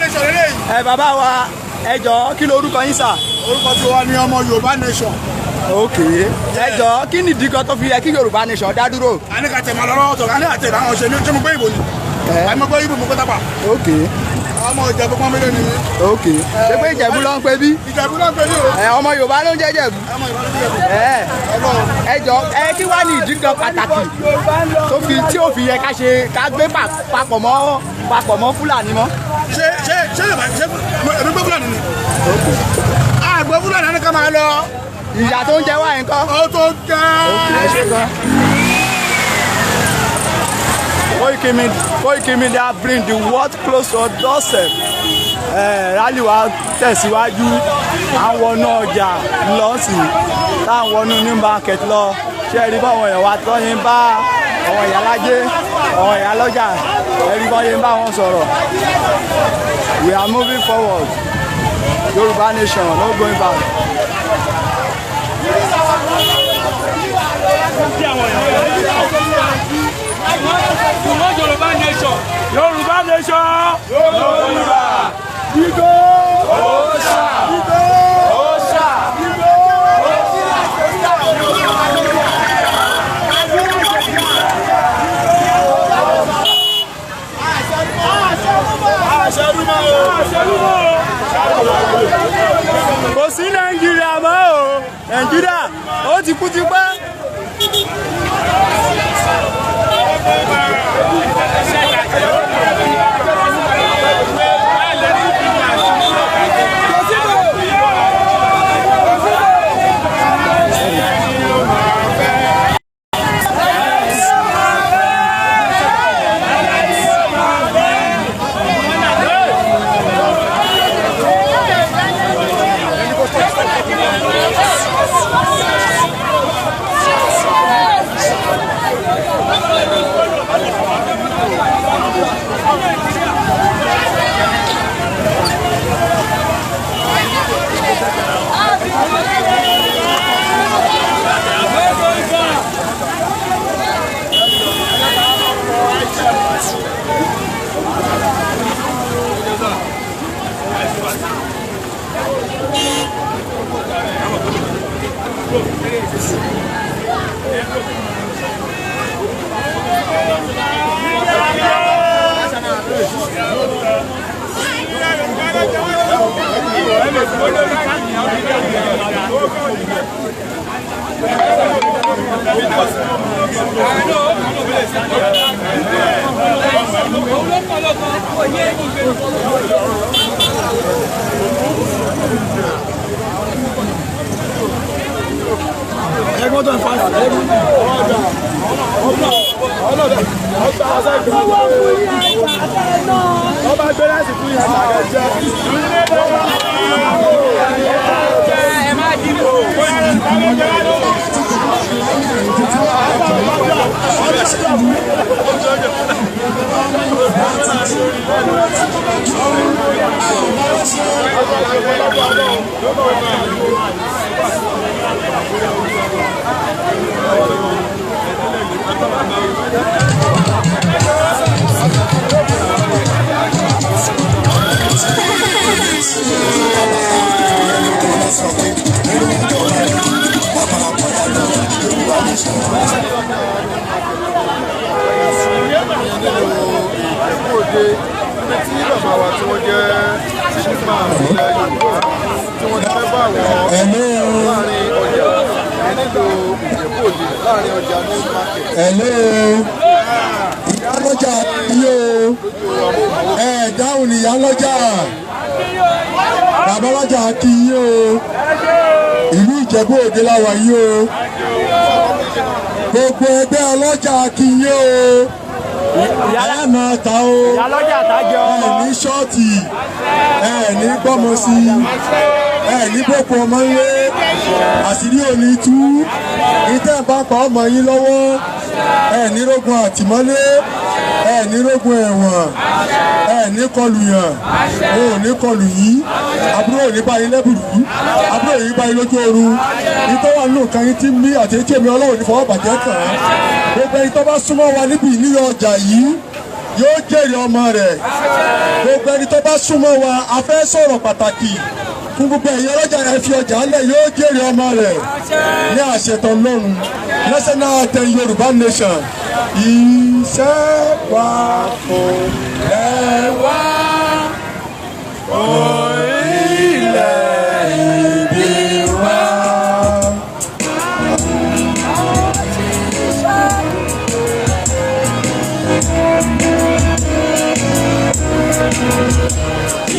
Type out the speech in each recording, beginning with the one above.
nation lélẹ́yìí. Bàbá wa ẹ jọ̀ọ́ kí lorúkọ yín sà? Orúkọ tí wọ́n ní ọmọ Yorùbá nation. Ok ẹ jọ̀ọ́ kí ni ìdí kan tó fi yẹ kí Yorùbá nation dá dúró? A ní ká tẹ̀ máa lọ́wọ́ ọ̀tọ̀, a ní àtẹ̀ àwọn ọ̀ṣẹ́ ní tí mo gbé ìbò ni. Àmì mo gbé ìbò mo gbé tápà. Ok. Ọmọ Ìjẹ̀bú pọ́n mílíọ̀nù ni mí. Ok ṣé pé Ìjẹ̀bú ló ń pè bí? Ìjẹ̀bú ló ń pè bí o. Ọmọ Yorùbá ló ń jẹ́ Ìjẹ̀bú. Ọmọ Yorùbá ló ń jẹ́ Ìjẹ̀bú. Ẹ jọ̀ọ́ kí wá ní ìdí kan pàtàkì tí ó fi yẹ ká gbé papọ̀ mọ́ Fúlàní mọ́? Ṣé Yorùbá èmi gbé Fúlàní ni? Àgbẹ̀ Fúlàní ni ká máa lọ. Ìyà tó ń jẹ wá nǹkan. Ó tó jẹ́. Koikimedia bring the world close to doorstep. Rally wa tẹ̀síwájú àwọn ọ̀nà ọjà lọ́sìn táwọn ọ̀nà new market lọ ṣe rí báwọn èèyàn wa tó yín bá àwọn ìyá lájé àwọn ìyá lọ́jà ẹ̀rí bọ́ yín bá wọn sọ̀rọ̀. We are moving forward. Yoruba nation no going back. Yoruba nation. Yoruba nation. Yoruba. Igo. Oṣà. Igo. Oṣà. Igo. Kò sí Nàìjíríà mọ́ o. Nàìjíríà ó ti kú ti pẹ́. Ìyálọ́jà yóò dáhùn ní ìyálọ́jà babalọ́jà kí yóò ìlú Ìjẹ̀bú Òde láwa yóò gbogbo ẹgbẹ́ ọlọ́jà kí yóò ẹ̀ẹ́nà ta o ẹ̀ẹ́ní ṣọ́ọ̀tì ẹ̀ẹ́ní gbọ́mọ sí ẹ̀ẹ́ní boko ọmọ ńlé àṣírí òní tú ìtẹ́ bá pa ọmọ yín lọ́wọ́ ẹ̀ẹ́ní rógun àtìmọ́lé ẹ̀ẹ́ní rógun ẹ̀wọ̀n ẹ̀ẹ́ní kọlù yàn òun ò ní kọlù yín àbúrò ò ní bá yín lẹ́bùrú àbúrò yín bá yín lójú oorun ìtọ́ wà nínú nǹkan yín tí mí àti etí èmi Ọlọ́run ní fọwọ́ bàjẹ́ kàn án gbogbo ẹni tó bá súnmọ́ wa níbi ìníyàn ọjà yìí yóò jèrè ọmọ rẹ̀ gbogbo ẹni tó bá súnmọ́ wa a fẹ́ sọ̀rọ̀ pàtàkì fún gbogbo ẹ̀yin ọlọ́jà ẹ fi ọjà ńlẹ̀ yóò jèrè ọmọ rẹ̀ ní àṣetọ̀ lọ́run national anthem Yorùbá nation iṣẹ́ wa kò ẹ̀wá orílẹ̀ èdè wa.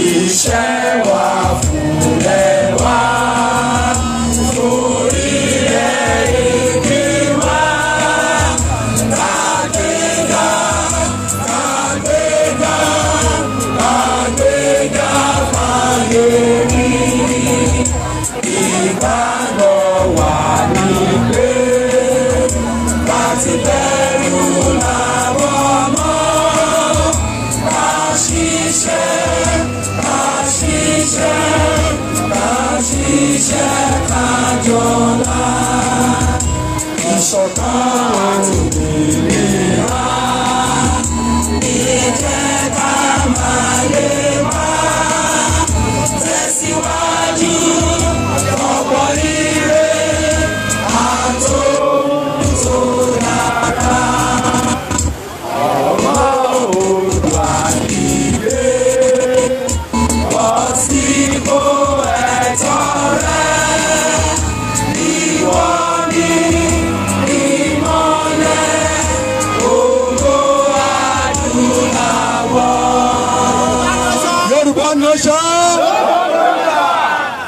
Iṣẹ́ wa fúnlẹ̀ wá orílẹ̀-èdè wa kàgbéga kàgbéga kàgbéga fàyè mi ìgbàgbọ́ wà ní pé láti bẹ̀rù làwọn mọ́ ká ṣiṣẹ́. Ṣiṣẹ́ kájọlá ìṣọ̀kan òmìnira ìjẹ́ ká máa lè wá tẹ̀síwájú ọ̀pọ̀ ire àtúntò dára ọmọ Oòduà ìgbé wọ́n ti kó.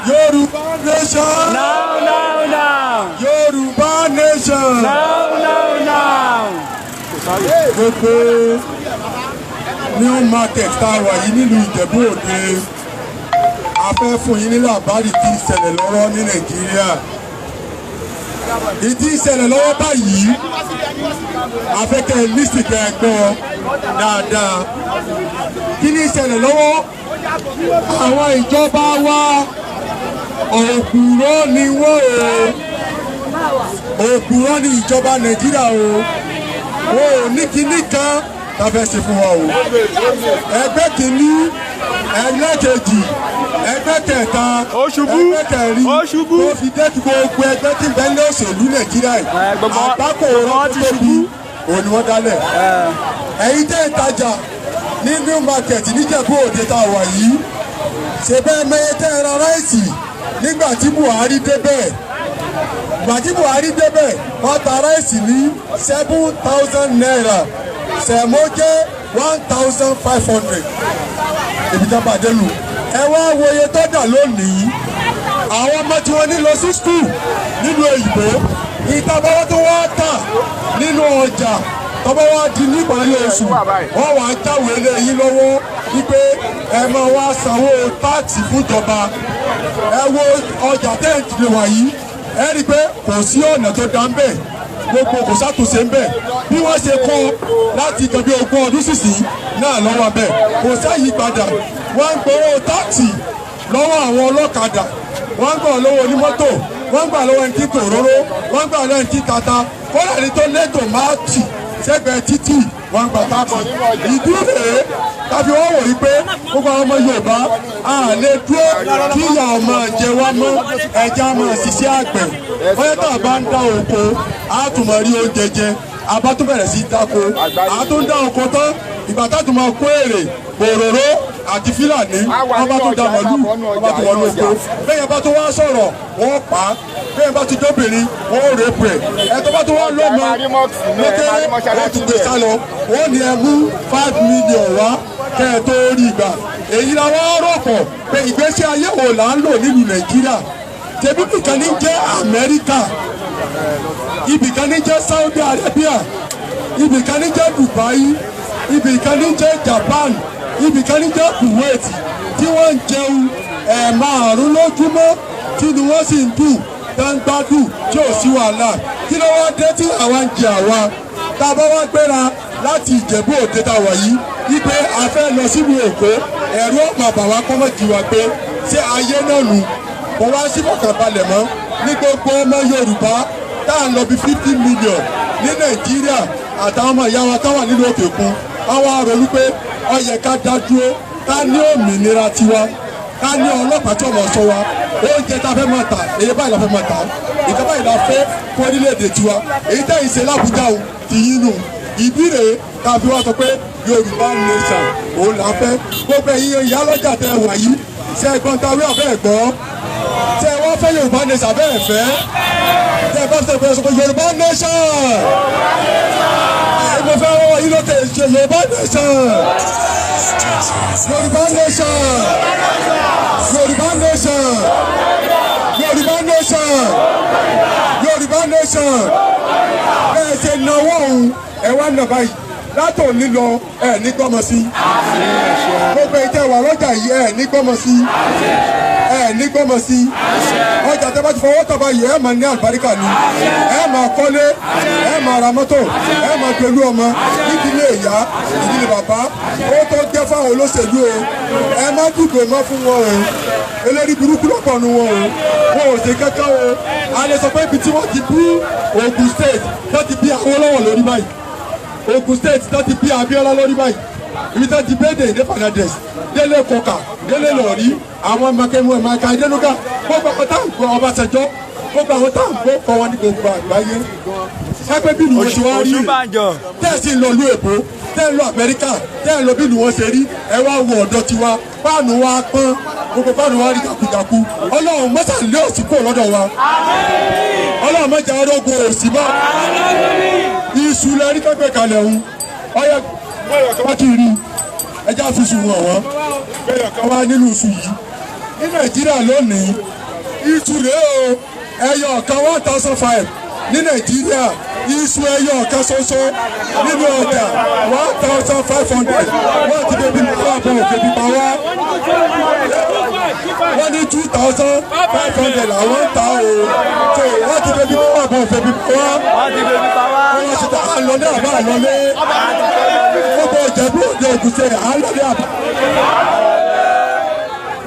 Yoruba nation. Now. Yoruba nation. Now. Gbogbo new market tá a wà yìí nílùú Ìjẹ̀bú Òde a fẹ́ fún yín ní làbárì tí ìṣẹ̀lẹ̀ lọ́wọ́ ní Nàìjíríà. Ìdí ìṣẹ̀lẹ̀ lọ́wọ́ báyìí a fẹ́ kẹ́ ẹ lísì kẹ́ ẹ gbọ́ dáadáa. Kí ni ìṣẹ̀lẹ̀ lọ́wọ́? Àwọn ìjọba wa òpùrọ́ ni wọ́n o òpùrọ́ ni ìjọba Nàìjíríà o wọn ò ní kinní kan tá a fẹ́ ṣe fún wa o ẹgbẹ́ kìíní ẹgbẹ́ kejì ẹgbẹ́ kẹta ẹgbẹ́ kẹrin tó fi dẹ́kun gbogbo ẹgbẹ́ tí ń bẹ ní òṣèlú Nàìjíríà àgbákò ọ̀rọ̀ tó tóbi òun ni wọ́n dálẹ̀ ẹ̀yin tẹ́ ń tajà ní new market níjẹ̀bú Òde tá a wà yìí ṣe bẹ́ẹ̀ mẹ́yẹ tẹ́ ẹ ra ráìsì nígbà tí Buhari débẹ̀ wọ́n ta ráìsì ní 7,000 naira sẹ̀mó jẹ́ 1,500 ibi tí a bá dé lù ẹ wá wo iye tó dà lónìí àwọn ọmọ tí wọ́n ní lọ sí skul nínú òyìnbó ìtabọ́wọ́ tó wá tà nínú ọjà tọ́bọ́ wá di níparí oṣù wọ́n wá jáwèé lé yín lọ́wọ́ wípé ẹ máa wá sanwó táàtì fúnjọba ẹ wo ọjà tẹ́ǹtì lè wà yìí ẹ rí i pé kò sí ọ̀nà tó dá ń bẹ̀ gbogbo kò sátúnṣe ń bẹ̀ bí wọ́n ṣe kọ́ láti ìjọba 20 ọdún sísìn náà lọ́wọ́ bẹ̀ kò sáyípadà wọ́n ń gbowó táàtì lọ́wọ́ àwọn ọlọ́kadà wọ́n ń gbà lọ́wọ́ onímọ́tò wọ́n ń gbà lọ́wọ́ ẹni tí tòróró wọ́n ń gbà lọ́wọ́ ẹni tí tata kọ́lá ẹni tó lé tòmátì sẹ́gbẹ̀ẹ́ títì wọ́n gba táàkì ìdúró tàbí wọ́n wò yí pé gbogbo àwọn ọmọ Yorùbá a lè dúró kí ìyá ọmọ jẹ wá mọ́ ẹja máa ṣiṣẹ́ àgbẹ̀ bóyá tá a bá ń dá oko a tún máa rí oúnjẹ jẹ a bá tún bẹ̀rẹ̀ sí dáko a tún dá oko tán ìgbà tá a tún máa kó èrè òróró àti fílàní wọ́n bá tún da màlúù wọ́n bá tún wọnú oko bẹ́ẹ̀ bá tún wá sọ̀rọ̀ wọ́n pa á bẹ́ẹ̀ bá tún dóbìnrin wọ́n rè pẹ̀ ẹ̀ tó bá tún wá lọ́mọ lókèrè wọ́n tún gbé sálọ wọ́n ní ẹ mú 5 million wá kẹ́ ẹ tó rí ìgbà èyí la wọ́n rọ̀pọ̀ pé ìgbésí ayé wo là ń lò nílùú Nàìjíríà tẹ̀bí ibìkan ní jẹ́ Amẹ́ríkà ibìkan ní jẹ́ Saudi Arabia ibìkan ní jẹ́ Dubai ibìkan ní jẹ́ Japan ibìkan ní jẹ́ Kuwait tí wọ́n ń jẹun ẹ̀ẹ̀márùn lójúmọ́ tí ni wọ́n sì ń dùn dáńgbádùn tí ò sí wàhálà kí ló wá dé tí àwa ń jẹ àwa tá a bá wá gbéra láti Ìjẹ̀bú Òde tá a wà yìí wípé a fẹ́ lọ sílùú Èkó ẹ̀rú ọ̀pọ̀ àbàwá kọ́mọ̀jì wa pé ṣé ayé náà nù kò wá sí fọkànbalẹ̀ mọ́ ní gbogbo ọmọ Yorùbá tá à ń lọ bí 50 million ní Nàìjíríà àtàwọn ọmọ ìyá wa táwọn nínú òkè òkun àwọn arò wípé ó yẹ ká dá dúró ká ní òmìnira tiwa ká ní ọlọ́pàá tí ọmọ sọ wa oúnjẹ tá a fẹ́ máa tà èyí báyìí la fẹ́ máa tà ìjọba báyìí la fẹ́ fún orílẹ̀-èdè tiwa èyí tẹ́ ìṣe lábújá o ti yín nù ìdí rèé tá a fi wá sọ pé Yorùbá nation òun là ń fẹ́ gbogbo ẹ̀yin ìyálọ́jà tẹ wà yìí ṣe ẹ̀gbọ́n ta wí ọ̀fẹ́ ẹ̀gbọ́n ṣe wọ́n fẹ́ Yorùbá nation bẹ́ẹ̀ fẹ́ ṣe bá ṣe fẹ́ sọ pé Yorùbá nation mo fẹ́ wọ́n yìí lókè ṣe Yorùbá nation Yorùbá nation Yorùbá nation Yorùbá nation Yorùbá nation bẹ́ẹ̀ ṣe náwó òun ẹ̀ wá nà báyìí látò nílọ ẹ̀ ní gbọ́mọ sí gbogbo ìtẹ̀ wà lọ́jà yìí ẹ̀ ní gbọ́mọ sí ẹ̀ ní gbọ́mọ sí ọjà tẹ́ bá ti fọwọ́ tọ́ báyìí ẹ̀ máa ní àlùbáríkà ni ẹ̀ máa kọ́lé ẹ̀ máa ra mọ́tò ẹ̀ máa pẹ̀lú ọmọ ìdílé ìyá ìdílé bàbá ó tó jẹ́ fáwọn olóṣèlú o ẹ má dìbò mọ́ fún wọn o eléyìí burúkú lọ́pọ̀ nu wọn o wọn ò ṣe kankan o a lè sọ pé ibi tí wọ́n ti bí Ogun State tó ti bí Awólọ́wọ̀ lórí báyìí Ogun State tó ti bí Abíọ́lá lórí báyìí ibi tó ti bẹ́ẹ̀dẹ̀ ní Fernandez Délé Kọ́kà Délé Lọ́rí àwọn makẹ́mu ẹ̀ka ìdẹ́nuga gbogbo àwọn táwọn gbọ́ Ọbásanjọ́ gbogbo àwọn táwọn gbọ́ kọ́ wọn ní gbogbo àgbáyé ẹgbẹ́ bí ìlú ṣe wá rí tẹ́ẹ̀sì lọ lú èbó tẹ́ẹ̀ lọ Amẹ́ríkà tẹ́ẹ̀ lọ bí ìlú wọn ṣe rí ẹ wá wọ ọ̀dọ́ tiwa fáànù wa pọ́n gbogbo fáànù wa rí jàkújàkú Ọlọ́run mọ́sàlẹ́ òsì kúrò lọ́dọ̀ wa Ọlọ́run mọ́jà ọdọ́gun òsì mọ́ iṣu lẹ́rí tó gbé kalẹ̀ ọ̀hún ọyọ kan wá kí n rí ẹjẹ́ àfisù wọn wọ́n bẹ́ẹ̀ kan wá nínú iṣu yìí ní Nàìjíríà lónìí iṣu rèé o ẹyọ kan 1,500 ní Nàìjíríà iṣu ẹyọ kan ṣoṣo nínú ọjà 1,500 wọ́n ti bẹ̀bí nípa àbọ̀ òkèbí pa wá wọ́n ní 2,500 làwọn ń ta o tó wọ́n ti bẹ̀bí nípa àbọ̀ òkèbí pa wá wọ́n ti ta àlọ́lé àbá àlọ́lé gbogbo Ìjẹ̀bú Òde Ògùnṣe àlọ́lé àbá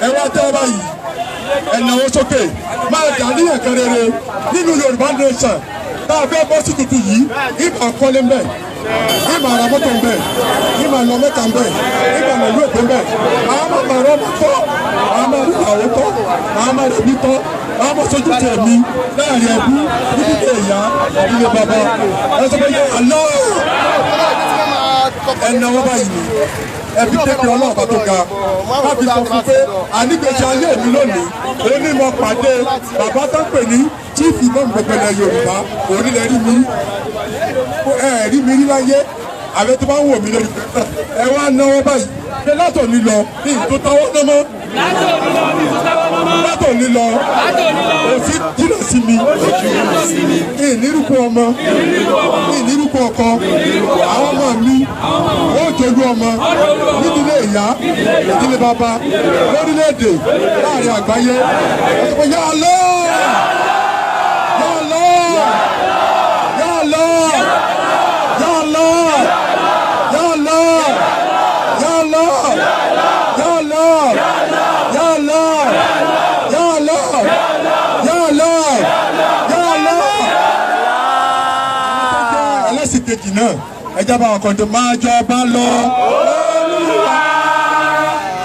ẹ wá tẹ́ báyìí ẹ̀nàwó sókè máa dà ní ẹ̀kan rere nínú Yorùbá nation tá a fẹ́ bọ́ sí tuntun yìí ìmọ̀ àkọlé ń bẹ̀ ìmọ̀ ara mọ́tò ń bẹ̀ ìmọ̀ àlọ́ mẹ́ta ń bẹ̀ ìmọ̀ àlọ́ ìlú èkó ń bẹ̀ àwọn máa rọ́ ọmọ tọ́ àwọn máa rí àwọn tọ́ àwọn máa rí ẹbí tọ́ àwọn máa sojú tẹ̀ mí láàrin ẹbí níbi ìyá ilé bàbá ẹ sọ pé yẹ àlọ́ ẹ̀nàwó báyìí ni ẹbí tẹ́bi ọlọ́ọ̀bá tó ga láti sọ fún pé ànígbèsè ayé mi lónìí onímọ̀ pàdé bàbá tó ń pè ní chief imam gbẹgbẹlẹ Yorùbá onílẹ̀ rí mi rí mi rí láyé àbẹ tó bá ń wò mí lórí ẹ wá náwó báyìí pé látò ní lọ ní ìtò táwọn náà mọ́ látò ní lọ òfin jìnnà sí mi ìnírúkọ ọmọ ìnírúkọ ọkọ àwọn ọmọ mi ó jogú ọmọ nídìílé ìyá ìdílé bàbá lórílẹ̀‐èdè láàrin àgbáyé ọ̀sọ̀pọ̀ yà á lọ yà á lọ yà á lọ yà á lọ yà á lọ yà á lọ yà á lọ yà á lọ yà á lọ yà á lọ yà á lọ. ẹlẹ́sìn kejì náà ẹjá bá ọkọ̀ tó máa jọba lọ Olúwa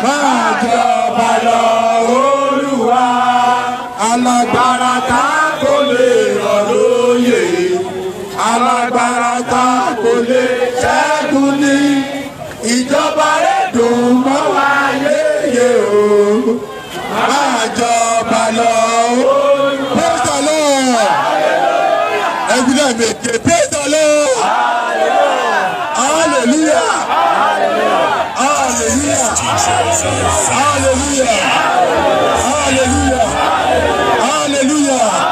máa jọba lọ Olúwa alágbára tá kò lè rọ̀ lóyè alágbára tá kò lè ṣẹ́gun ní ìjọba rẹ̀ dùn mọ́ wa yéye o máa jọba lọ Olúwa. Praise the Lord. Ẹ̀gbọ́n náà méje praise the Lord. Hallelujah. Hallelujah. Hallelujah. Hallelujah. Hallelujah. Hallelujah.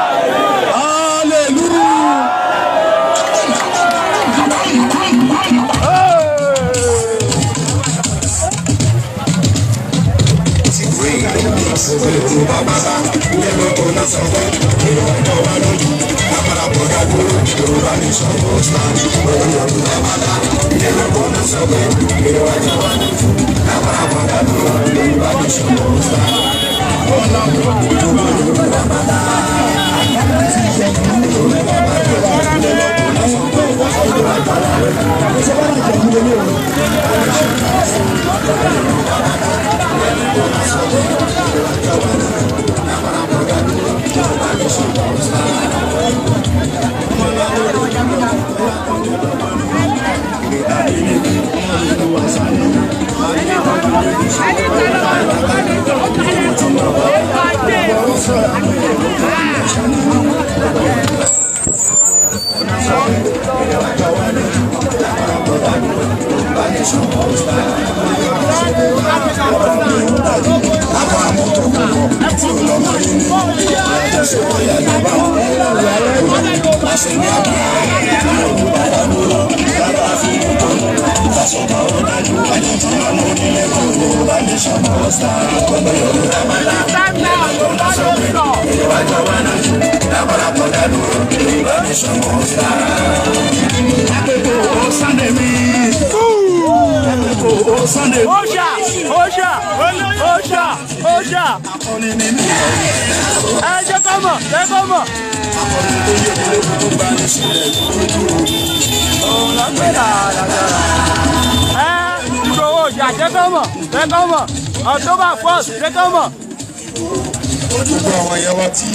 Gbogbo àwọn ẹ̀yà wa tí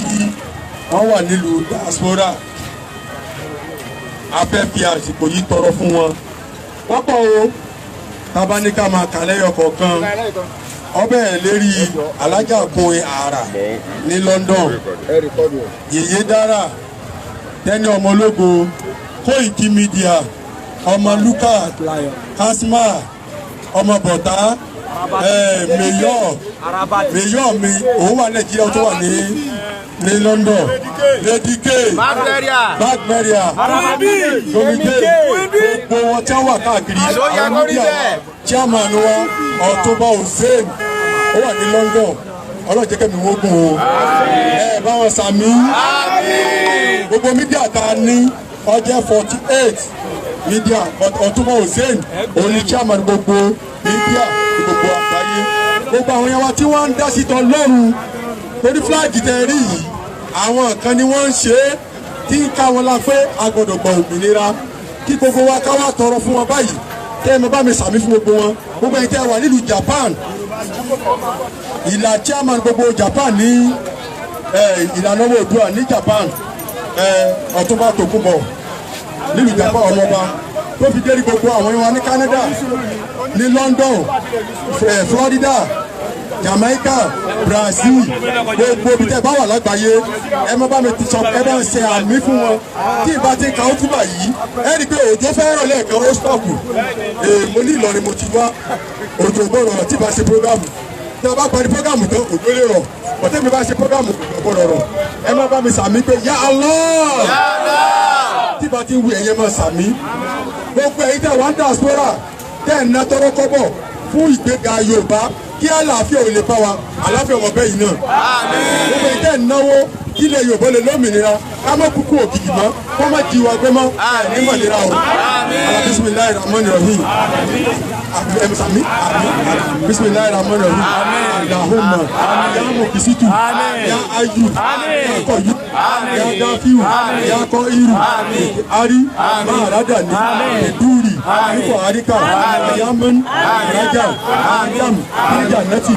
wọ́n wà nílùú diaspora afẹ́ fi àsìkò yìí tọrọ fún wọn. Wọ́n pọ̀ o, tábà ní ká máa kà lẹ́yọ kọ̀ọ̀kan. Ọbẹ̀ lérí alájà kun àrà ní London. Yèyé dára tẹ́ni ọmọlógo koikimedia ọmọ Luka Kasma ọmọ bọ̀tá mayor mi òun wà Nàìjíríà tó wà ní London Lady K Bagberia Domide gbogbo wọn tí wọn wà káàkiri àwọn media chairman wa Ọ̀túnba Hussein ó wà ní London ọlọ́jẹ́ kẹ́mi wọ́n gùn o báwọn sàmí gbogbo media tá a ní ọjọ́ 48 media Ọ̀túnba Hussein òun ni chairman gbogbo media gbogbo àgbáyé gbogbo àwọn yẹn wa tí wọ́n ń dá sí tán lọ́rùn torí fúláàgì tẹ rí yìí àwọn kan ni wọ́n ń ṣe é tí ń ká wọn la pé a gbọ́dọ̀ gba òmìnira kí gbogbo wa ká wá tọrọ fún wọn báyìí tẹ́ ẹ mọ bá mi sàmí fún gbogbo wọn gbogbo ẹ̀yin tẹ́ ẹ wà nílùú Japan ìlà chairman gbogbo Japan ní ìlànà owó Oòduà ní Japan Ọ̀túnba Tòkunbọ̀ nílùú Japan ọmọọba tó fi dé gbogbo àwọn ẹ̀wọ̀n ní Canada ní London Florida Jamaica Brazil gbogbo ibi tẹ́ bá wà lágbàáyé ẹ má bá mi ti sọ ẹ bá ń ṣe àmì fún wọn tí ìbá ti ka ó túbà yìí ẹ rí i pé òjò fẹ́ràn lẹ́ẹ̀kan ó stọ̀kù mo ní Ìlọrin mo ti wá òjò gbọ́dọ̀ tí ìbá ṣe programu tí a bá parí programu tán òjò lè rọ̀ ọ̀tẹ́ mi bá ṣe programu gbọ́dọ̀ rọ̀ ẹ má bá mi sàmì pé ya Allah tí ìbá ti wù ẹ̀yẹ má sàmì gbogbo ẹ̀yin tẹ́ wà ń diaspora tẹ́ ẹ̀ ná tọrọ kọ́bọ̀ fún ìgbéga Yorùbá kí àlàáfíà ò lè bá wa àlàáfíà ọmọ bẹ́ẹ̀ yìí náà. gbogbo ìtẹ́ ìnáwó kí ilẹ̀ Yorùbá lè lómìnira ká má kúkú òkìkì mọ́ kó má di wa gbé mọ́ ní mọ̀lẹ́ra o. bisimilayi rahman rahim ẹ̀mísàmí bisimilayi rahman rahim alahuma ya mokisitu ya ayu ya kọyu ya dafiu ya kọiru ari maharadani eduri nípò àríkà ayaman raja ayam jannati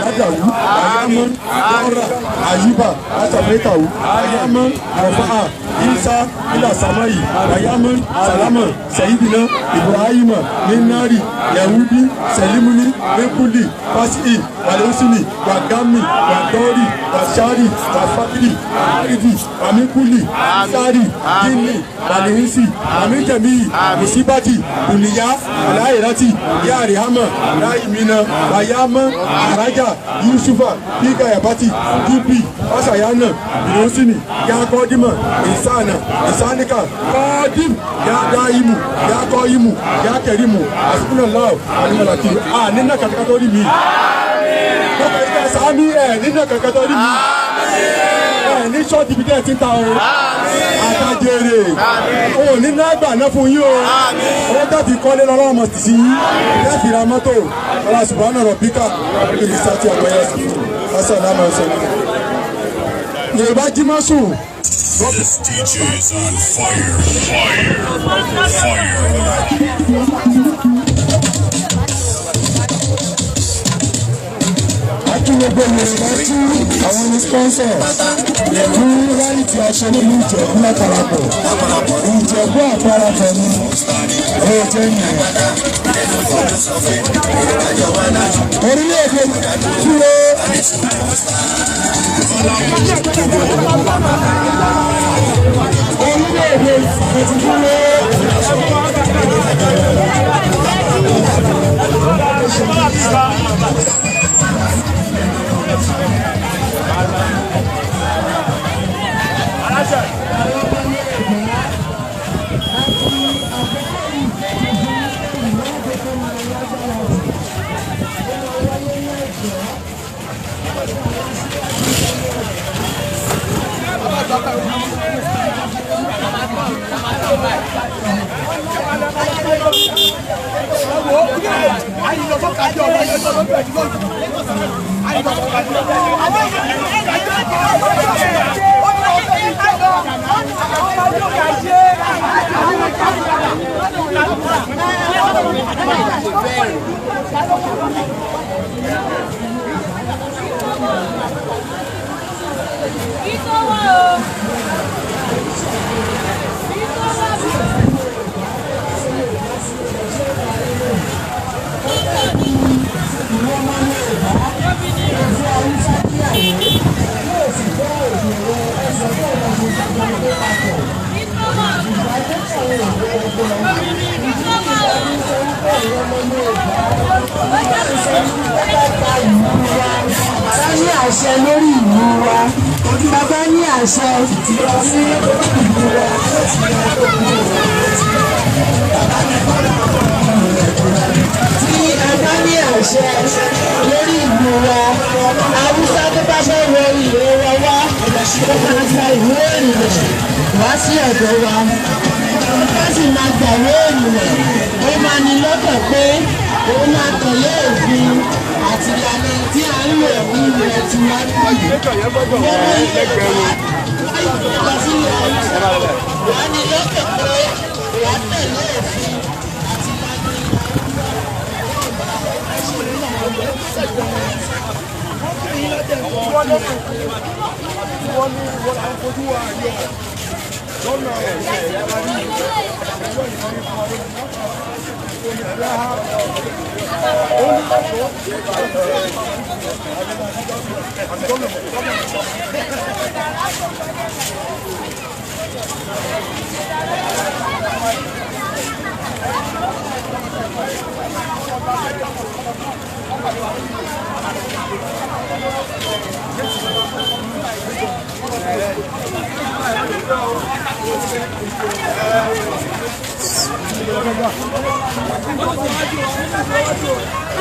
radawu ayaman dora ayuba asafetawu ayaman rafa'a isa ila samayi ayaman salama sayidina ibrahima minari yahudi selimuni mekuli fasi walosini wagami wadori washari wafatiri aridi amikuli sari jini walihisi amikemi musibati duniya alayirati yarihama raimina wayama araja yusufa bika yabati dubi wasayana bilosini yakodima insana insanika kodim yadaimu yakoimu yakerimu asibunallahu alimalaki nínú kankan tó rí mi gbogbo ìgbà sàmì nínú kankan tó rí mi ní ṣọ́ọ̀tì ibi tẹ́ ẹ ti ń ta o àtàjèrè o nínú àgbà náà fún yín o owó tàbí kọ́lé lọ́wọ́ mọ̀ sí yín tẹ́ẹ̀fì ra mọ́tò ọlá subhana rabbika ìrìn sátì àgbẹ̀yẹ ọ̀sán lámọ̀ ọ̀sán Yorùbá jí mọ́ sùn. This DJ is on fire, fire, fire. kí gbogbo Yorùbá tí àwọn ní sponsor fún rally tí a ṣe nílùú Ìjẹ̀bú Àparapọ̀. Ìjẹ̀bú Àparapọ̀ ni ó jẹ́ ìyẹn. Orílẹ̀-èdè dúró. Orílẹ̀-èdè dúró. Ní àṣẹ lórí ìlú wa, bàbá ní àṣẹ lórí ìlú wa. Tí bàbá ní àṣẹ lórí ìlú wa, Haúsá tó bá fẹ́ wọ ìwé wa wá, ó máa gba ìwé ìrìnnà wá sí ọ̀dọ̀ wa. Bá sì máa gbàwé ìrìnnà, ó máa ní lọ́kàn pé òun máa tẹ̀lé òfin àti ìlànà tí a ń lò ní ilẹ̀ tí wọ́n ń pè é. Lọ sí Haúsá, wọ́n ní lọ́kàn pé wọ́n tẹ̀lé òfin àti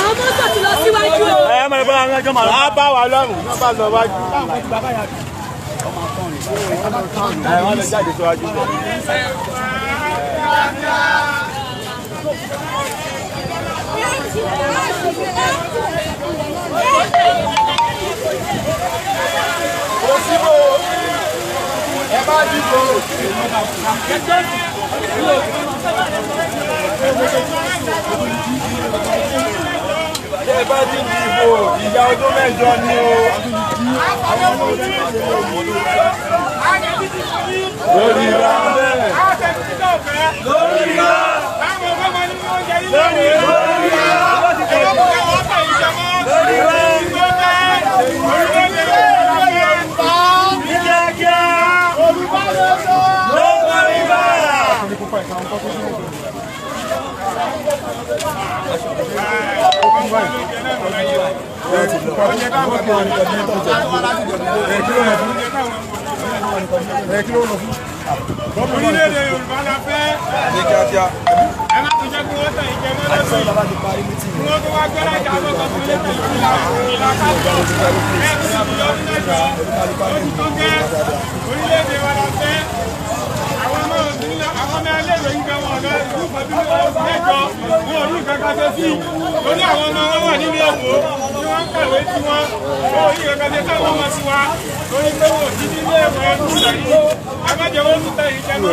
àwọn mọ́tò ti lọ síwájú o. ẹ mọ̀ nípa àwọn ẹjọ́ màá bá wa lọ́rùn náà bá lọ wájú. Wọ́n lè jáde síwájú. Kò síbò ẹ bá dìbò. Ẹ bá ti dìbò ìyá ọdún mẹ́jọ ni o. Lórí ra bẹ́ẹ̀. Lórí ra. Lórí ra. Lórí ra. Orílẹ̀-èdè Yorùbá la fẹ́. Ẹ má tún jẹ́ kí wọ́n tẹ̀ ìjẹmọ́ lọ́sí. Wọ́n tó wá gbẹ́rẹ́ ìjà lọ́sọ̀ fún ilé ìlàkàjọ. Oṣù tó gẹ́ orílẹ̀-èdè wa la fẹ́. Àwọn ọmọ ẹlẹ́rọ yìí gbẹ́ wọn lọ ìlú pẹ̀lú mẹ́jọ. Wọ́n ò ní kankan tó sí. Lórí àwọn ọmọ wọn wà nínú ẹ̀wọ̀ tí wọ́n ń kàwé tí wọ́n. Wọ́n ò ní kankan tó káwọn ọmọ sí wa. Lórí pé wọ́n ò sí nílé ẹ̀wọ̀ ẹ̀kú sẹ́yìn. Àgbẹ̀jẹ̀ wọn tún tẹ̀ ìjẹmọ́.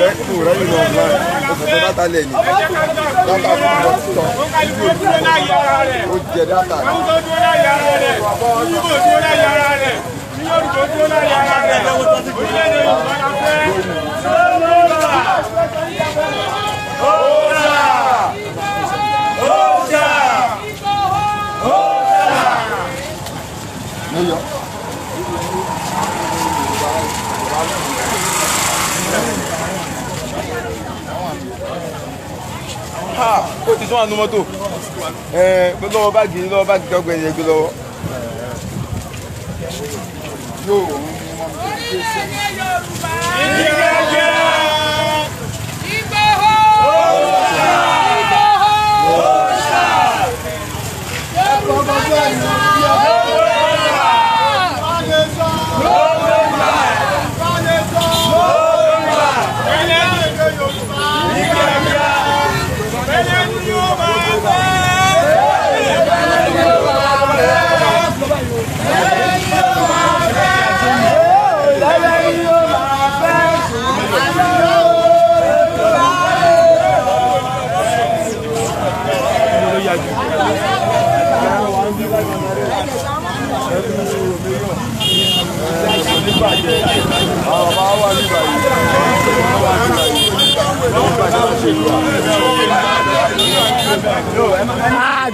Ó jẹ dátà. Ó ti tún àánú mọ́tò. Lọ́wọ́ báàgì kọ́gbẹ́ yẹn gbé lọ́wọ́.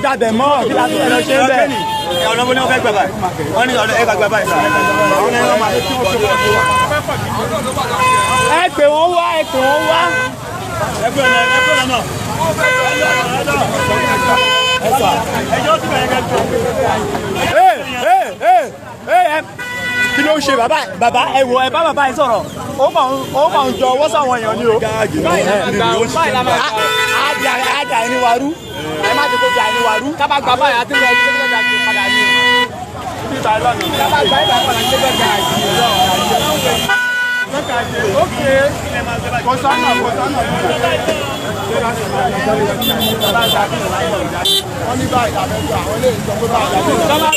Gbàdẹ̀ mọ́ kí la tún lọ ṣe ń bẹ̀. Ọ̀nà bó ní wọ́n fẹ́ gbà báyìí. Wọ́n ní ọ̀nà ẹ̀ka gbà báyìí. Ẹ pè wọ́n wá, ẹ pè wọ́n wá. Ẹgbẹ́ ọ̀nà náà. Ẹjọ́ ti bẹ̀rẹ̀ gẹ́gẹ́. Kí ló ń ṣe bàbá ẹ wò ẹ bá bàbá yìí sọ̀rọ̀ ó máa ń jọ ọwọ́ sáwọn èèyàn ni o. Àjà ẹni wa rú ẹ má ti kó jà ẹni wa rú. Kábà gba báyìí àti ìgbà ìgbà ìgbà ìgbà padà ní o. Kábà gba ìgbà padà ní ìgbà ìgbà ìgbà. Okay. Kọ̀sánà. Wọ́n ní báyìí àbẹ̀jọ àwọn ilé ìjọba bá àjàdé. Ìjọba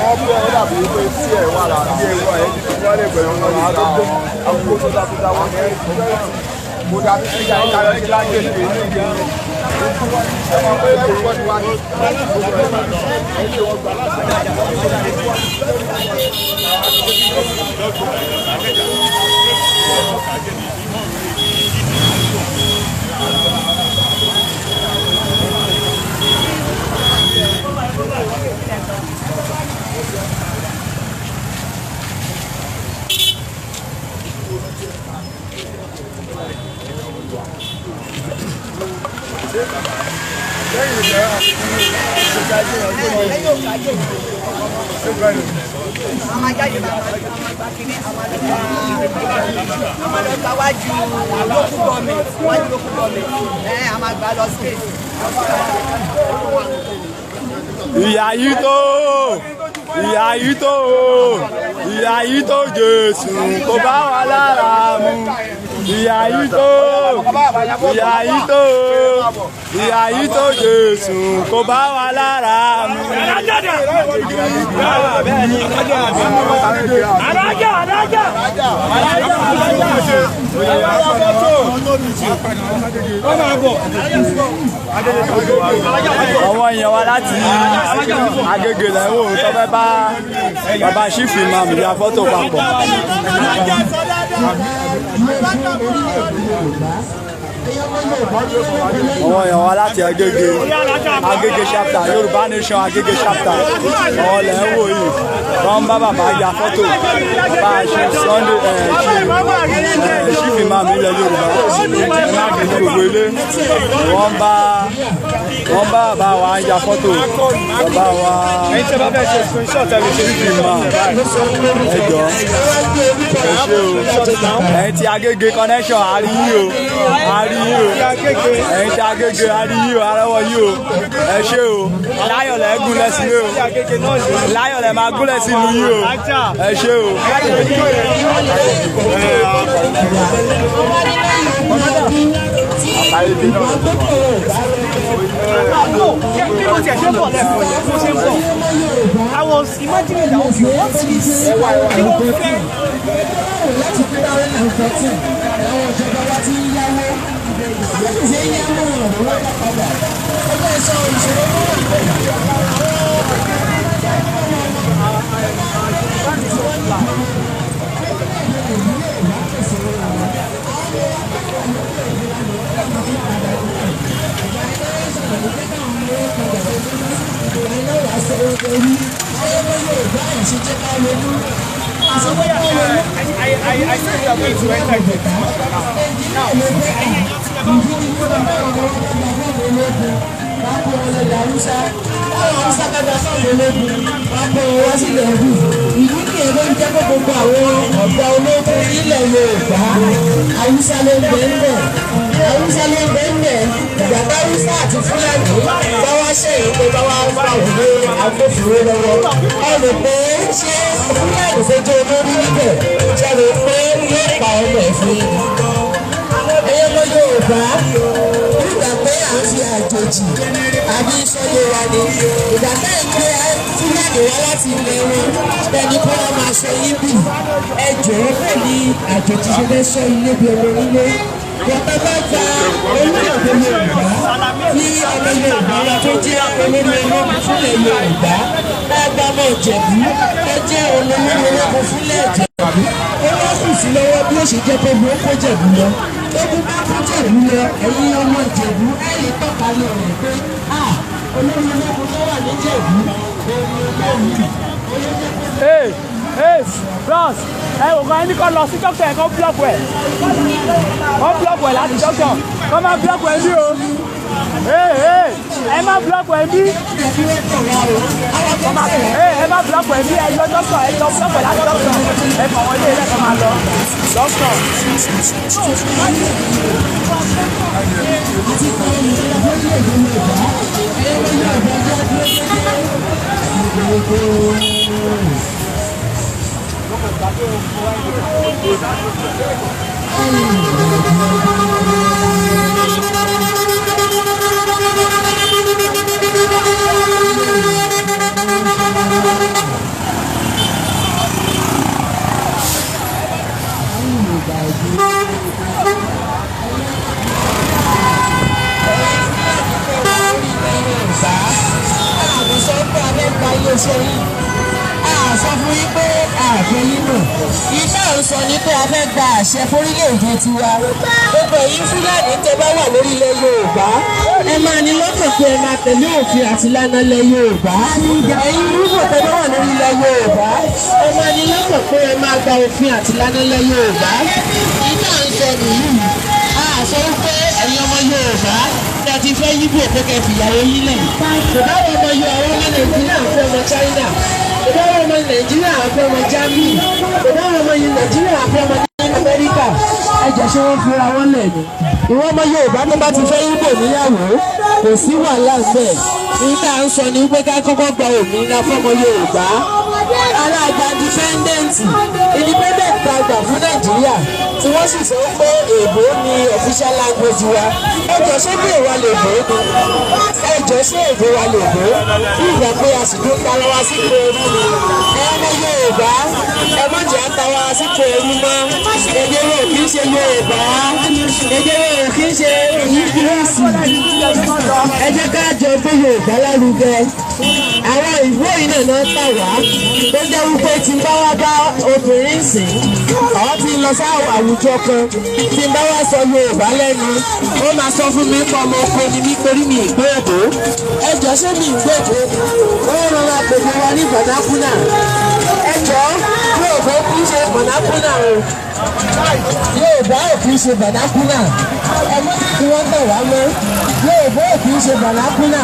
àwọn bí ẹ dàbí pé tí ẹ wà lára bí ẹ wà ẹ ti wọ́n lè bẹ̀rẹ̀ wọn ní ìlà àkókò tó dàbí dáwọn ẹ mo dàbí sí ìyá ìyá rẹ sí lágbè ṣe ní ìgbà ẹ mọ̀ pé ẹ wọ́n ti wá ní gbogbo ẹ ṣe wọ́n gbà láti ìyá yìí tó Jésù kò bá wa lára mu. Ìyá yìí tó Jésù kò bá wa lára mu. Àwọn èèyàn wa láti Agége lẹ́wọ̀n tó fẹ́ bá bàbá ṣífì máa mú ya fọ́tò papọ̀. Àwọn èèyàn wa láti Agége chapter Yorùbá nation Agége chapter àwọn lẹ́ ń wò yìí wọ́n bá bàbá ya fọ́tò bá a ṣe Sunday ṣífì máa mú ilẹ̀ Yorùbá láti ní gbogbo ilé wọ́n bá bàbá wa ya fọ́tò bàbá wa ṣífì máa ẹjọ́ ẹ ṣé o ẹ̀yin ti Agége connection àríyí o ẹ̀yin tí Agége àríyí o arẹ́wọ̀ yìí o ẹ ṣé o láyọ̀ lẹ́ gúnlẹ̀ sí o láyọ̀ lẹ́ máa gúnlẹ̀ sí ìlú yìí o ẹ ṣé o. I was imagining that okay, what is iná wà sọ orí ayẹyẹ Yorùbá ẹ̀ ṣe jẹ́ ká ronú àṣọwọ́ ká ronú. Hausa kájà sọ̀rọ̀ ológun wọn kó wọn sílẹ̀ ẹ̀bù ìlú ní èrò ń jẹ́ kó gbogbo àwọn ọ̀gá ológun ilẹ̀ Yorùbá Hausa ló ń bẹ̀ ń bẹ̀ Hausa ló ń bẹ̀ ń bẹ̀ ìjàmbá Hausa àti Fúlàní bá wá ṣẹ̀yìn pé bá wá ń bá òun lé agbófinró lọ́wọ́ ẹ rò pé ṣé Fúlàní fojú olórí níbẹ̀ ṣe rò pé yóò pa ọmọ ẹ̀ fún yín ẹ̀yẹ́ lọ Yorùbá nígbà pé à ń fi àjòjì àbí sọ́yé wa ni ìgbà bẹ́ẹ̀ pé Fúlàní wá láti ilẹ̀ wọn bẹ́ẹ̀ni kí wọ́n máa sọ yín bì ẹ jọ̀ọ́ bẹ́ẹ̀ ni àjòjì ṣe fẹ́ sọ ilé bí ọmọ nílé bọ́tà bá gba olóògbé Yorùbá ní ọmọ Yorùbá wa tó jẹ́ olórí ológun fúnlẹ̀ Yorùbá bá gba ọmọ Ìjẹ̀bú tó jẹ́ olórí ológun fúnlẹ̀ Ìjẹ̀bú ó wá kù sí lọ́wọ́ bí ó ṣe jẹ́ pé ó kó Jẹ̀bú lọ ogun bá kó Jẹ̀bú lọ ẹ̀yin ọmọ Ìjẹ̀bú ẹ̀yìn tọ́ka lọ rẹ̀ pé olórí ológun tó wà ní Ìjẹ̀bú bros ẹ wò kàn ẹni kan lọ sí dókítà ẹ kàn búlọ̀kù ẹ láti dókítà kàn má búlọ̀kù ẹ bí o ẹ má búlọ̀kù ẹ bí ẹ má búlọ̀kù ẹ bí ẹ lọ dókítà ẹ lọ búlọ̀kù ẹ láti dókítà ẹ fọ àwọn ilé ẹlẹ́kọ̀ọ́ máa lọ dókítà. sọ fún yín pé ààfin yín nù. Iṣẹ́ ò sọ ní pé a fẹ́ gba àṣẹ fórílẹ̀-èdè tiwa. Gbogbo ẹ̀yin Fúlàní tẹ́ bá wà lórí ilẹ̀ Yorùbá. Ẹ máa ní lọ́kàn pé ẹ máa tẹ̀lé òfin àti ìlànà ilẹ̀ Yorùbá. Ẹ̀yin Yorùbá tẹ́ bá wà lórí ilẹ̀ Yorùbá. Ẹ máa ní lọ́kàn pé ẹ máa gba òfin àti ìlànà ilẹ̀ Yorùbá. Iná ń sọ nìyí. A sọ pé ẹ̀yin ọmọ Yorùbá tí a ti fẹ́ yíbò pé kẹ́ fìyàwó yín lẹ̀. Ìbáwọ̀ ọmọ Yorùbá ọmọ Nàìjíríà fẹ́ ọmọ China. Ìbáwọ̀ ọmọ Nàìjíríà fẹ́ ọmọ Germany. Ìbáwọ̀ ọmọ Nàìjíríà fẹ́ ọmọ Amẹ́ríkà. Ẹ jẹ́ ṣé wọ́n fira wọn lẹ̀ ni. Ìwọ ọmọ Yorùbá tó bá ti fẹ́ yíbò níyàwó kò sí wàhálà bẹ́ẹ̀. Nígbà ń sọ ni pé ká kọ́kọ́ gba òmìnira fọ́mọ Yorùbá. Alága independent ta gbà fún Nàìjíríà tí wọ́n sì sọ pé èèbó ni official language wa. Ẹ jọ ṣé bí èèwà lè bò ó ni? Ẹ jọ ṣé èèbó wa lè bò ó? Bí ìgbà pé a sì tún tara wa sípò ẹrú ni. Ẹ ọmọ Yorùbá ẹ má jẹ́ àtàwa sípò ẹrú mọ́. Èdè wo kì í ṣe Yorùbá? Èdè wo kì í ṣe Ìgbìrìsì? Ẹ jẹ́ ká jọ gbé Yorùbá lárugẹ. Àwọn ìwé yìí náà tà wá tó jẹ́ wípé tí n bá wá bá obìnrin sìn ọ́ ti lọ sáwọn àwùjọ kan tí n bá wá sọ Yorùbá lẹ́nu ó máa sọ fún mi pọ̀ ọmọ oko ni mí torí mi ìgbé èbó ẹ jọ ṣé mi ìgbé èbó ó rọra pèsè wa ní bọ̀dákúnà ẹ jọ Yorùbá kì í ṣe bọ̀dákúnà o Yorùbá ò kì í ṣe bọ̀dákúnà ẹ má kí wọ́n tẹ̀ wá mọ́ Yorùbá ò kì í ṣe bọ̀dákúnà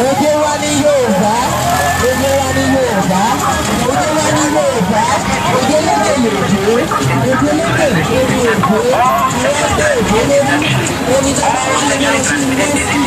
èdè wa ní Yorùbá èdè wa ní Yorùbá èdè wa ní Yorùbá èdè lédè Yorùbá èdè lédè Yorùbá èdè èdè lórí orí tó bá wà lẹ́nu sí yunifásitì.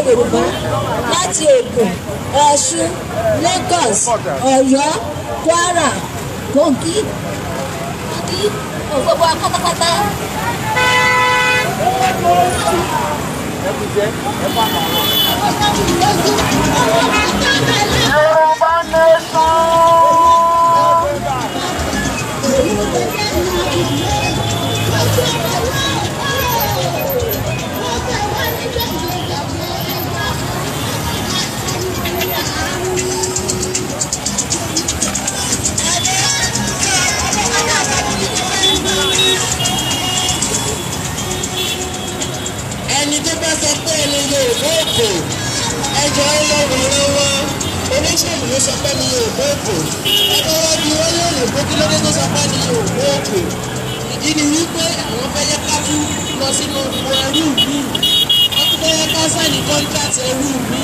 Yorùbá láti Ogun, Ọ̀ṣun, Lagos, Ọ̀yọ́, Kwara, Kogi, gbogbo akátapátá. Yorùbá nation. Ẹni tó bá sọ pé ẹni Yorùbá òkò ẹjọ́ ọlọ́run lọ́wọ́ oníṣèlú ló sọ pé ẹni Yorùbá òkò ẹgbẹ́ wá bí wọ́n yóò lè gbé kí lóde tó sọ pé ẹni Yorùbá òkò ìdí ni wípé àwọn fẹ́ yẹ ká tún lọ sínú oko ẹrú mi wọ́n tún fẹ́ yẹ ká sáìnì kọ́ńtàtì ẹrú mi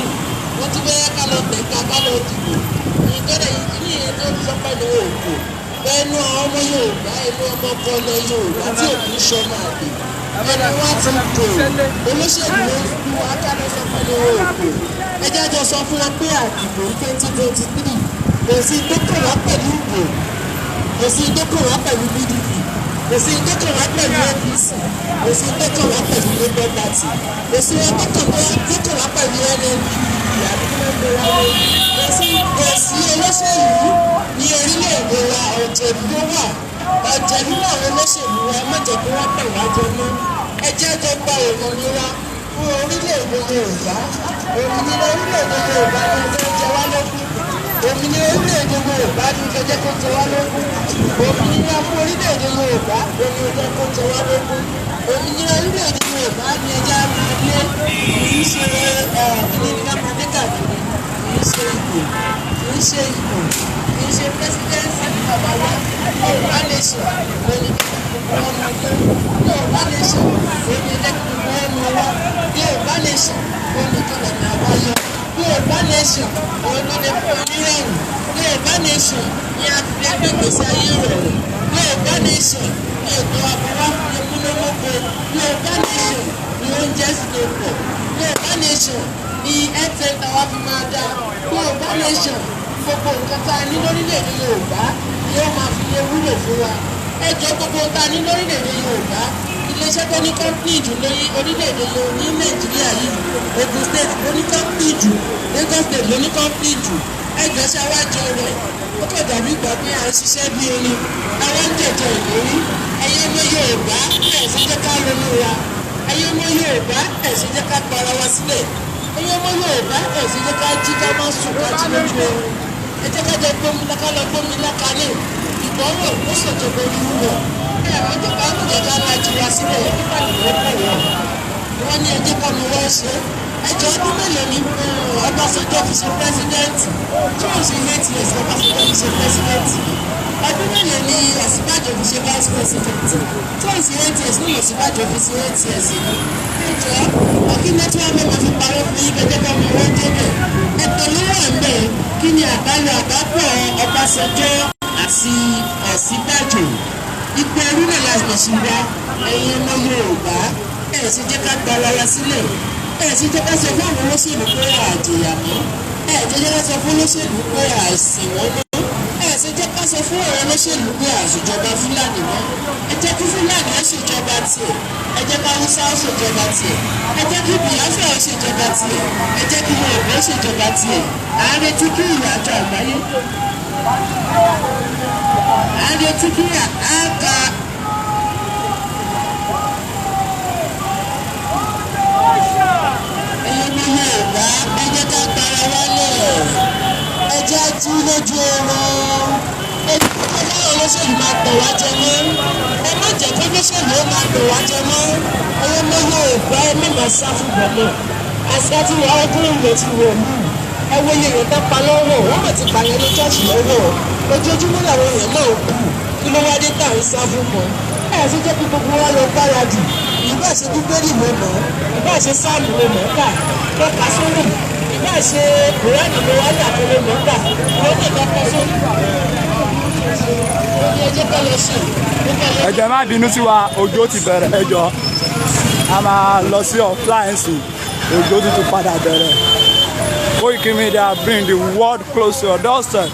wọ́n tún fẹ́ yẹ ká lọ tẹ̀ka ká lọ dìbò ìgbẹ́rẹ̀ ìdí nìyẹn tó sọ pé ẹni òkò ẹnu àwọn ọmọ Yorùbá ẹnu ọmọ ọpọlọ Yorùbá tí òkú sọmọ àgbè ẹni wá ti kò olóṣèlú ló ń fi wá kálọ sọ pé ní òkú ẹjẹ jọ sọ fún wọn pé àdìbò 2023 kò sí dókòó wá pẹ̀lú ìbò kò sí dókòó wá pẹ̀lú PDP kò sí dókòó wá pẹ̀lú APC kò sí dókòó wá pẹ̀lú Labour Party kò sí dókòó wá pẹ̀lú NNP kò sí olóṣèlú ní orílẹ̀-èdè wa ọ̀jẹ̀lú ló wà ọ̀jẹ̀lú àwọn olóṣèlú wa mọ̀jẹ̀ kí wọ́n pè wájú mọ́ ẹ jẹ́ jọ gba òmìnira fún orílẹ̀-èdè Yorùbá òmìnira orílẹ̀-èdè Yorùbá ni ó jẹ wá lógún òmìnira orílẹ̀-èdè Yorùbá ni ó jẹ́ kó jẹ wá lógún òmìnira fún orílẹ̀-èdè Yorùbá ni ó jẹ́ kó jẹ wá lógún òmìnira orílẹ̀-èdè Yorùbá ni ẹja máa lé kì í ṣe kíni ní kápadé káàkiri kì í ṣe ìbò kì í ṣe ìbò kì í ṣe pẹ́sidẹ́ǹsì ní bàbá wa Yorùbá nation lórí ọmọ ọdún Yorùbá nation lórí ẹlẹ́kùnrin ọmọ wa Yorùbá nation lórí kọlọ̀nà àbáyọ Yorùbá nation olóde fún onírọ̀rùn Yorùbá nation ní àfihàn gbèsè ayé rọrùn Yorùbá nation ní ètò àbúrò ìmúlòmọ́gbò Yorùbá nation ní oúnjẹ sílé pọ̀ Yorùbá nation ní ẹ̀tẹ̀ tàwa fi máa dá Yorùbá nation gbogbo nǹkan tá a ní lórílẹ̀‐èdè Yorùbá yóò máa fi lè wúlò fún wa ẹjọ́ gbogbo tá a ní lórílẹ̀‐èdè Yorùbá iléeṣẹ́ tó ní kọ́ńpìnì jù lórí orílẹ̀‐èdè Yorùbá ní Nàìjíríà yìí Ogun state ló ní kọ́ńpìnì jù Lagos state ló ní kọ́ńpìnì jù ẹjọ́ ṣe àwájọ rẹ̀ ó kò dàbí ìgbà pé à ń ṣiṣẹ́ bí orin àwọn ń jẹ̀jẹ̀ ìlérí ẹ̀yin ọmọ Yorùbá ẹ̀sìn jẹ́ ká ronú wa ẹ̀yin ọmọ Yorùbá ẹ̀sìn jẹ́ ká para wa sílẹ̀ ẹ̀yin ọmọ Yorùbá ẹ̀sìn jẹ́ ká jí ká má sùn ká jí lójú oorun ẹ jẹ́ ká jẹ gbómi láká lọ gbómi láká ní ìgbọ́rọ̀ ó ṣèjọba olúwo àwọn tó bá ń jẹjẹ alájú wa sílẹ̀ nípa ìwé pẹ̀lú wọn ní ẹjẹ́ kan ní wọ́n ṣe ẹjọ́ ọdún mélòó ní Ọbásanjọ́ fi ṣe pẹ́sidẹ́ǹtì tí wọ́n ṣe 8 years Ọbásanjọ́ fi ṣe pẹ́sidẹ́ǹtì ọdún mélòó ní Ọ̀ṣínbàjò fi ṣe vice president tí wọ́n ṣe 8 years ní Ọ̀ṣínbàjò fi ṣe 8 years ẹjọ́ ọ̀kínẹ́tí wọn máa fi parọ́ fún yín gẹ́gẹ́ bá ọmọ wọn débẹ̀ ẹ̀tọ́ ló wà ń bẹ̀ kí ni àbálò àbápọ̀ Ọbásanjọ́ àti Ọ̀ṣínbàjò ipò ẹrú náà láti ṣe wá ẹ̀yin ọmọ Yorùbá ẹ̀ sì jẹ́ ká gba ara sílẹ̀ ẹ̀ sì jẹ́ ká sọ fún àwọn olóṣèlú pé àjèyà mọ́ ẹ̀ jẹ́ ká sọ fún olóṣèlú pé àìsìn wọn mọ́ ẹ̀ sì jẹ́ ká sọ fún àwọn olóṣèlú pé àṣìjọba Fúlàní mọ́ ẹ jẹ́ kí Fúlàní ó ṣèjọba tiẹ̀ ẹ jẹ́ ká Haúsá ó ṣèjọba tiẹ̀ ẹ jẹ́ kí Biafra ó ṣèjọba tiẹ̀ ẹ jẹ́ kí Yorùbá ó ṣèjọba tiẹ̀ à ń retí kí ìrìnàjò àgbáyé à ń retí kí àká. ẹ̀yin ọmọ Yorùbá ẹ jẹ́ ká gbára wálẹ̀ ẹ jẹ́ jí lójú oorun ẹ jẹ́ kí ọlọ́run olóṣèlú máa tọ̀ wá jẹ mọ́ ẹ má jẹ́ kí olóṣèlú ó máa tọ̀ wá jẹ mọ́ ẹ̀yin ọmọ Yorùbá ẹ má máa sá fún gbọ̀ngàn àṣà tí wọ́n ọdún ìwé ti wọ̀ mú ẹ wo iye èèyàn tó pa lọ́wọ́ wọ́n mọ̀ ti pààyàn ní ṣọ́ọ̀ṣì lọ́wọ́ ojoojúmọ́ làwọn èèyàn náà kú kí ló wá dé tá à ń sá fún wọn ẹ sì jẹ́ kí gbogbo wa lọ gbáradì ìbá ṣe bíbélì mo mọ̀ ìbá ṣe sáàmù mo mọ̀ ká lọ́ka sórí ìbá ṣe kùránì mo wá dà fún mo mọ̀ ká wọ́n lè lọ́ka sórí. ẹ jẹ́ ká lọ sí ẹ jẹ́ má bínú sí wa òjò ti bẹ̀rẹ̀ ẹ jọ̀ọ́ a máa lọ sí offline sí òjò ti tún padà bẹ̀rẹ̀. Koikimedia bring the world close to your doorstep.